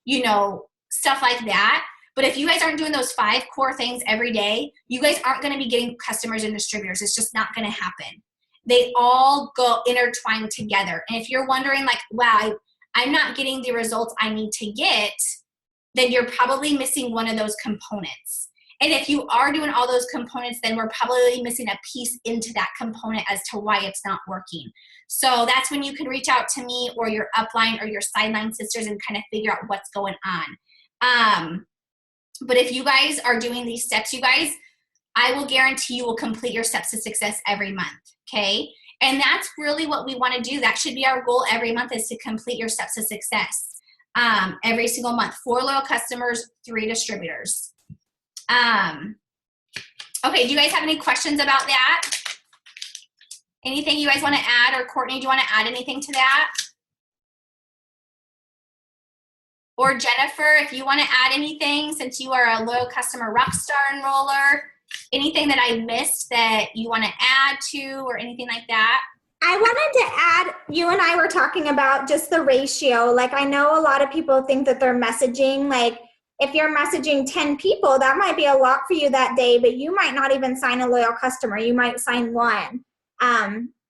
you know, stuff like that. But if you guys aren't doing those 5 core things every day, you guys aren't going to be getting customers and distributors. It's just not going to happen. They all go intertwined together. And if you're wondering like, wow, I'm not getting the results I need to get, then you're probably missing one of those components. And if you are doing all those components, then we're probably missing a piece into that component as to why it's not working. So that's when you can reach out to me or your upline or your sideline sisters and kind of figure out what's going on. But if you guys are doing these steps, you guys, I will guarantee you will complete your steps to success every month, okay? And that's really what we want to do. That should be our goal every month, is to complete your steps to success every single month. 4 loyal customers, 3 distributors. Okay, do you guys have any questions about that? Anything you guys want to add? Or Courtney, do you want to add anything to that? Or Jennifer, if you want to add anything, since you are a loyal customer rockstar enroller, anything that I missed that you want to add to or anything like that? I wanted to add, you and I were talking about just the ratio. Like, I know a lot of people think that they're messaging, like, if you're messaging 10 people, that might be a lot for you that day, but you might not even sign a loyal customer. You might sign 1.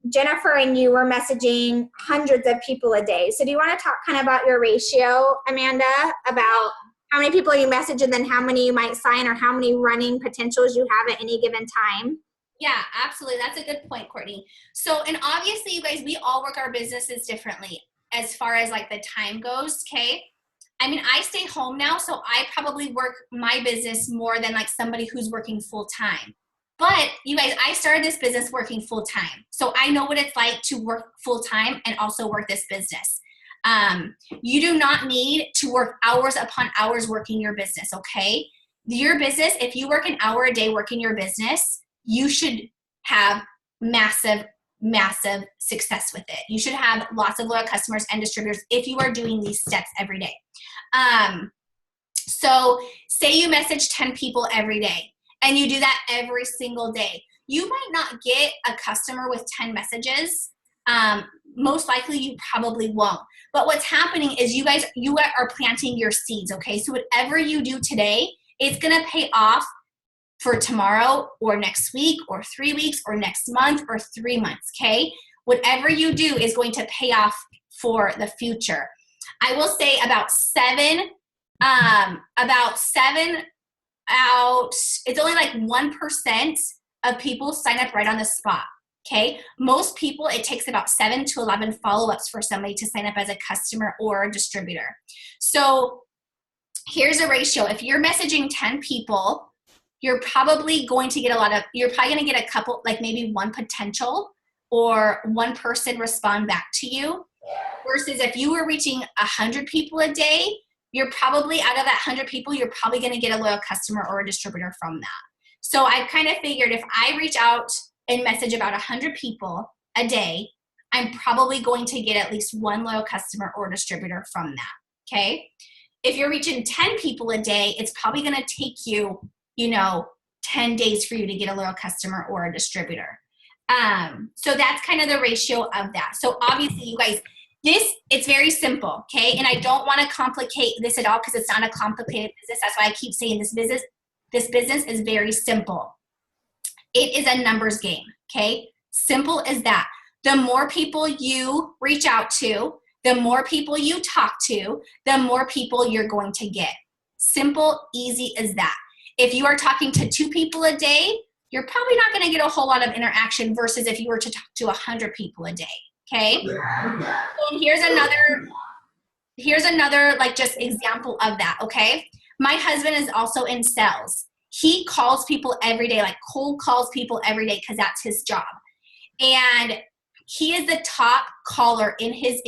Jennifer and you were messaging hundreds of people a day. So do you want to talk kind of about your ratio, Amanda, about how many people you message and then how many you might sign or how many running potentials you have at any given time? Yeah, absolutely. That's a good point, Courtney. So, and obviously you guys, we all work our businesses differently as far as like the time goes. Okay. I mean, I stay home now, so I probably work my business more than like somebody who's working full time. But you guys, I started this business working full time. So I know what it's like to work full time and also work this business. You do not need to work hours upon hours working your business, okay? Your business, if you work an hour a day working your business, you should have massive success with it. You should have lots of loyal customers and distributors if you are doing these steps every day. So say you message 10 people every day and you do that every single day. You might not get a customer with 10 messages. Most likely you probably won't. But what's happening is you are planting your seeds, okay? So whatever you do today, it's gonna pay off for tomorrow or next week or 3 weeks or next month or 3 months, okay? Whatever you do is going to pay off for the future. I will say it's only like 1% of people sign up right on the spot, okay? Most people, it takes about 7 to 11 follow-ups for somebody to sign up as a customer or a distributor. So here's a ratio. If you're messaging 10 people, you're probably going to get a couple, like maybe one potential or one person respond back to you. Versus if you were reaching 100 people a day, you're probably, out of that 100 people, you're probably going to get a loyal customer or a distributor from that. So I kind of figured if I reach out and message about 100 people a day, I'm probably going to get at least one loyal customer or distributor from that, okay? If you're reaching 10 people a day, it's probably going to take you, 10 days for you to get a loyal customer or a distributor. So that's kind of the ratio of that. So obviously, you guys, it's very simple, okay? And I don't want to complicate this at all because it's not a complicated business. That's why I keep saying this business is very simple. It is a numbers game, okay? Simple as that. The more people you reach out to, the more people you talk to, the more people you're going to get. Simple, easy as that. If you are talking to 2 people a day, you're probably not going to get a whole lot of interaction versus if you were to talk to 100 people a day, okay? And here's another like just example of that, okay? My husband is also in sales. He calls people every day, like cold calls people every day because that's his job. And he is the top caller in his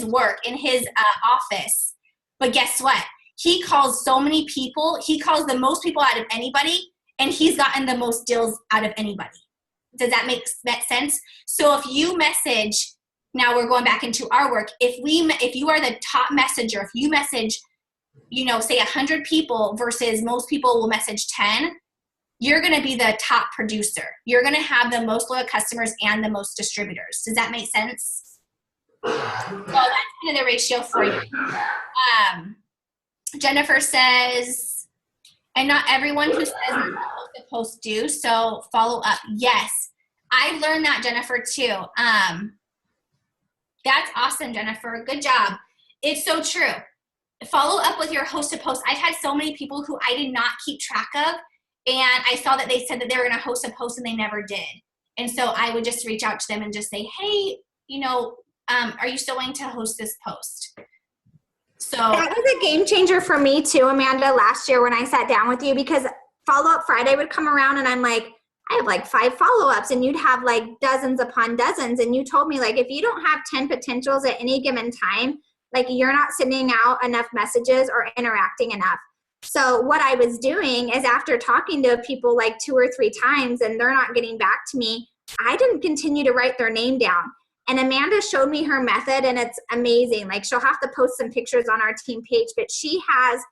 work, in his office. But guess what? He calls so many people. He calls the most people out of anybody, and he's gotten the most deals out of anybody. Does that make sense? So if you message, now we're going back into our work. If you are the top messenger, if you message, say 100 people versus most people will message 10, you're going to be the top producer. You're going to have the most loyal customers and the most distributors. Does that make sense? So that's kind of the ratio for you. Jennifer says, and not everyone who says they're supposed to do, so follow up. Yes, I learned that, Jennifer, too. That's awesome, Jennifer. Good job. It's so true. Follow up with your host to post. I've had so many people who I did not keep track of, and I saw that they said that they were going to host a post and they never did. And so I would just reach out to them and just say, hey, are you still wanting to host this post? So that was a game changer for me too, Amanda, last year when I sat down with you, because follow-up Friday would come around and I'm like, I have like 5 follow-ups, and you'd have like dozens upon dozens. And you told me, like, if you don't have 10 potentials at any given time, like you're not sending out enough messages or interacting enough. So what I was doing is, after talking to people like 2 or 3 times and they're not getting back to me, I didn't continue to write their name down. And Amanda showed me her method, and it's amazing. Like, she'll have to post some pictures on our team page, but she has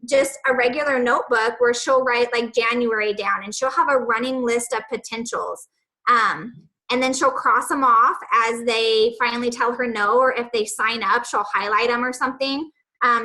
just a regular notebook where she'll write like January down, and she'll have a running list of potentials. And then she'll cross them off as they finally tell her no, or if they sign up, she'll highlight them or something.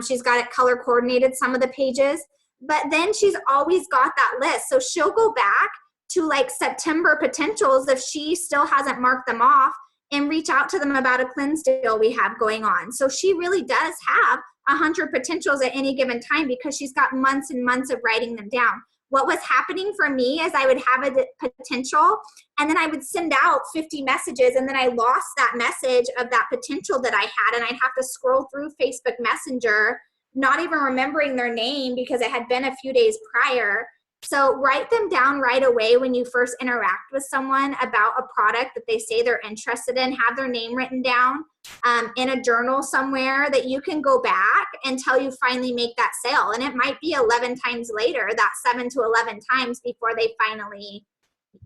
She's got it color coordinated, some of the pages, but then she's always got that list. So she'll go back to like September potentials if she still hasn't marked them off, and reach out to them about a cleanse deal we have going on. So she really does have 100 potentials at any given time because she's got months and months of writing them down. What was happening for me is I would have a potential and then I would send out 50 messages and then I lost that message of that potential that I had, and I'd have to scroll through Facebook Messenger, not even remembering their name because it had been a few days prior. So write them down right away when you first interact with someone about a product that they say they're interested in. Have their name written down in a journal somewhere that you can go back until you finally make that sale. And it might be 11 times later, that 7 to 11 times before they finally,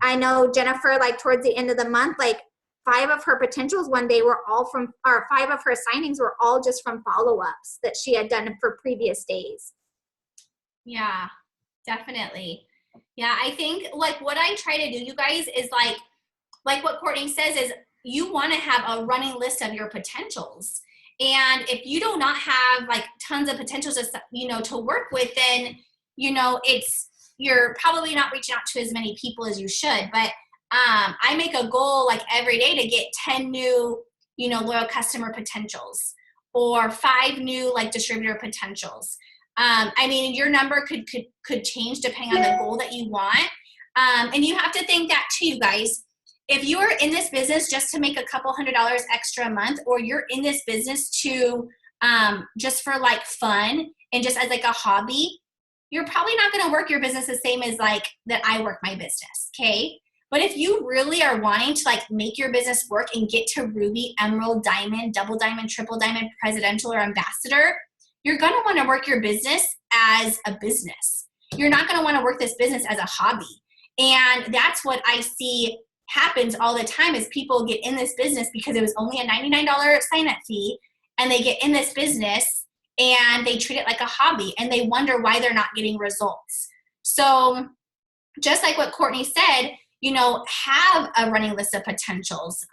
I know Jennifer, like towards the end of the month, like 5 of her potentials one day were all from, or 5 of her signings were all just from follow-ups that she had done for previous days. Yeah. Definitely. Yeah, I think like what I try to do, you guys, is like what Courtney says is you want to have a running list of your potentials. And if you do not have like tons of potentials, to work with, then, you're probably not reaching out to as many people as you should. But I make a goal like every day to get 10 new, loyal customer potentials or 5 new like distributor potentials. Your number could change depending on the goal that you want. And you have to think that too, you guys. If you are in this business just to make a couple $100 extra a month, or you're in this business to just for like fun and just as like a hobby, you're probably not going to work your business the same as like that I work my business. Okay. But if you really are wanting to like make your business work and get to Ruby, Emerald, Diamond, Double Diamond, Triple Diamond, Presidential, or Ambassador, you're going to want to work your business as a business. You're not going to want to work this business as a hobby. And that's what I see happens all the time is people get in this business because it was only a $99 sign-up fee, and they get in this business and they treat it like a hobby and they wonder why they're not getting results. So just like what Courtney said, have a running list of potentials.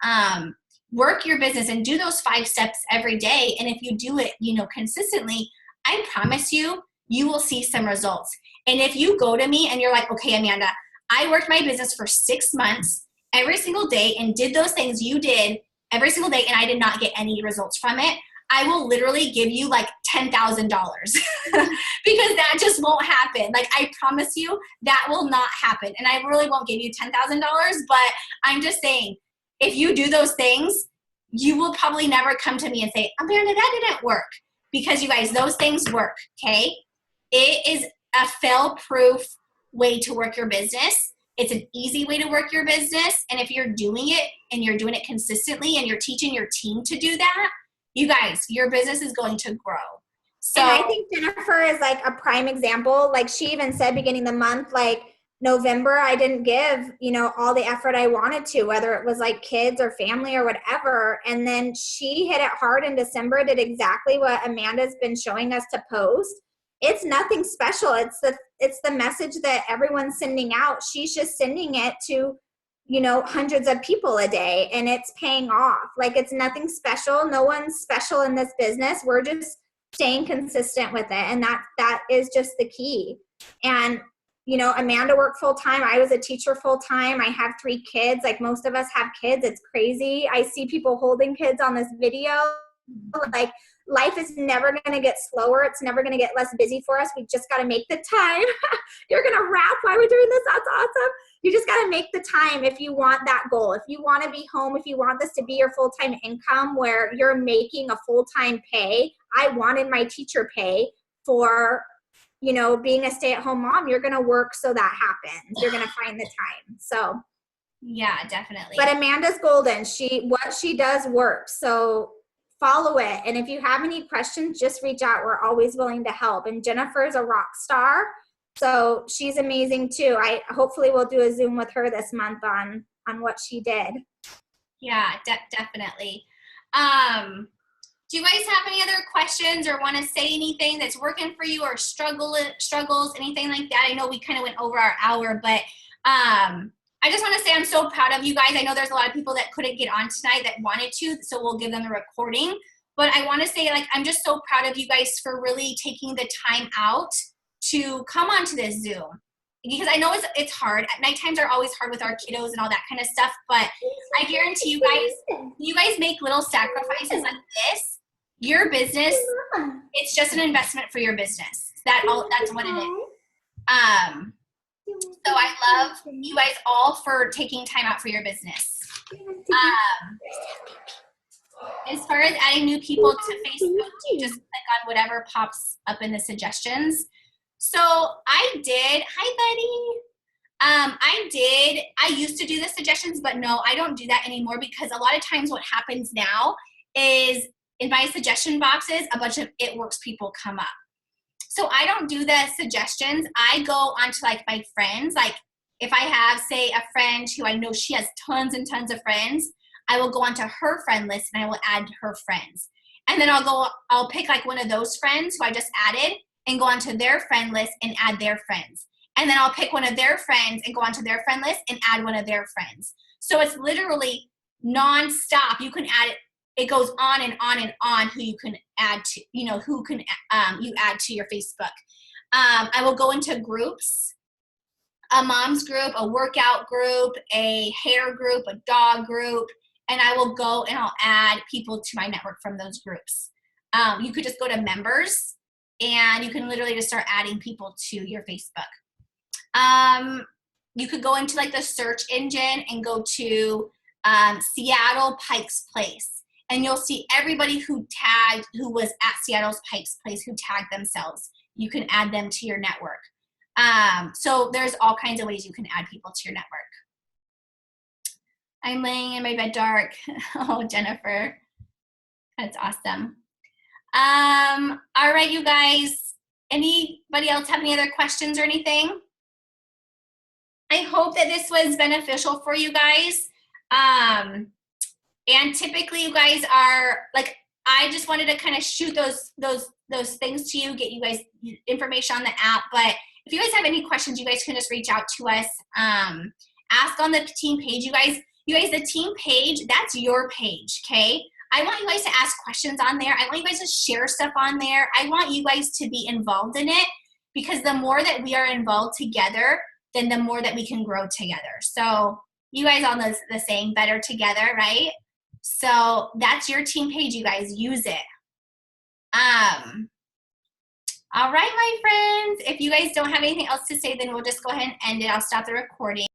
Work your business and do those 5 steps every day. And if you do it, consistently, I promise you, you will see some results. And if you go to me and you're like, okay, Amanda, I worked my business for 6 months every single day and did those things you did every single day and I did not get any results from it, I will literally give you like $10,000 because that just won't happen. Like, I promise you that will not happen. And I really won't give you $10,000, but I'm just saying, if you do those things, you will probably never come to me and say, Amanda, that didn't work. Because you guys, those things work, okay? It is a fail-proof way to work your business. It's an easy way to work your business. And if you're doing it and you're doing it consistently and you're teaching your team to do that, you guys, your business is going to grow. So and I think Jennifer is like a prime example. Like she even said beginning of the month, like, November, I didn't give, all the effort I wanted to, whether it was like kids or family or whatever. And then she hit it hard in December, did exactly what Amanda's been showing us to post. It's nothing special. It's the message that everyone's sending out. She's just sending it to, hundreds of people a day, and it's paying off. Like, it's nothing special. No one's special in this business. We're just staying consistent with it. And that is just the key. And Amanda worked full time. I was a teacher full time. I have 3 kids. Like most of us have kids. It's crazy. I see people holding kids on this video. Like, life is never going to get slower. It's never going to get less busy for us. We just got to make the time. You're going to rap while we're doing this. That's awesome. You just got to make the time if you want that goal. If you want to be home, if you want this to be your full-time income where you're making a full-time pay. I wanted my teacher pay for being a stay-at-home mom. You're going to work so that happens. You're going to find the time. So yeah, definitely. But Amanda's golden. What she does works. So follow it. And if you have any questions, just reach out. We're always willing to help. And Jennifer's a rock star. So she's amazing too. I hopefully will do a Zoom with her this month on what she did. Yeah, definitely. Do you guys have any other questions or want to say anything that's working for you or struggles, anything like that? I know we kind of went over our hour, but I just want to say I'm so proud of you guys. I know there's a lot of people that couldn't get on tonight that wanted to, so we'll give them a recording. But I want to say, like, I'm just so proud of you guys for really taking the time out to come onto this Zoom. because I know it's hard. Night times are always hard with our kiddos and all that kind of stuff, but I guarantee you guys make little sacrifices like this, your business, it's just an investment for your business. That's what it is. So I love you guys all for taking time out for your business. As far as adding new people to Facebook, you just click on whatever pops up in the suggestions. So I did. Hi, buddy. I used to do the suggestions, but no, I don't do that anymore because a lot of times what happens now is in my suggestion boxes, a bunch of It Works people come up. So I don't do the suggestions. I go onto like my friends. Like if I have, say, a friend who I know she has tons and tons of friends, I will go onto her friend list and I will add her friends. And then I'll pick like one of those friends who I just added and go onto their friend list and add their friends. And then I'll pick one of their friends and go onto their friend list and add one of their friends. So it's literally nonstop. You can add it. It goes on and on and on who you can add to, who can you add to your Facebook. I will go into groups, a mom's group, a workout group, a hair group, a dog group, and I will go and I'll add people to my network from those groups. You could just go to members and you can literally just start adding people to your Facebook. You could go into like the search engine and go to Seattle Pike's Place. And you'll see everybody who was at Seattle's Pike's Place who tagged themselves. You can add them to your network. So there's all kinds of ways you can add people to your network. I'm laying in my bed dark. Oh, Jennifer. That's awesome. All right, you guys. Anybody else have any other questions or anything? I hope that this was beneficial for you guys. And typically you guys are like, I just wanted to kind of shoot those things to you, get you guys information on the app. But if you guys have any questions, you guys can just reach out to us. Ask on the team page. You guys, the team page, that's your page, okay? I want you guys to ask questions on there. I want you guys to share stuff on there. I want you guys to be involved in it because the more that we are involved together, then the more that we can grow together. So you guys all know the saying, better together, right? So that's your team page, you guys. Use it. All right, my friends. If you guys don't have anything else to say, then we'll just go ahead and end it. I'll stop the recording.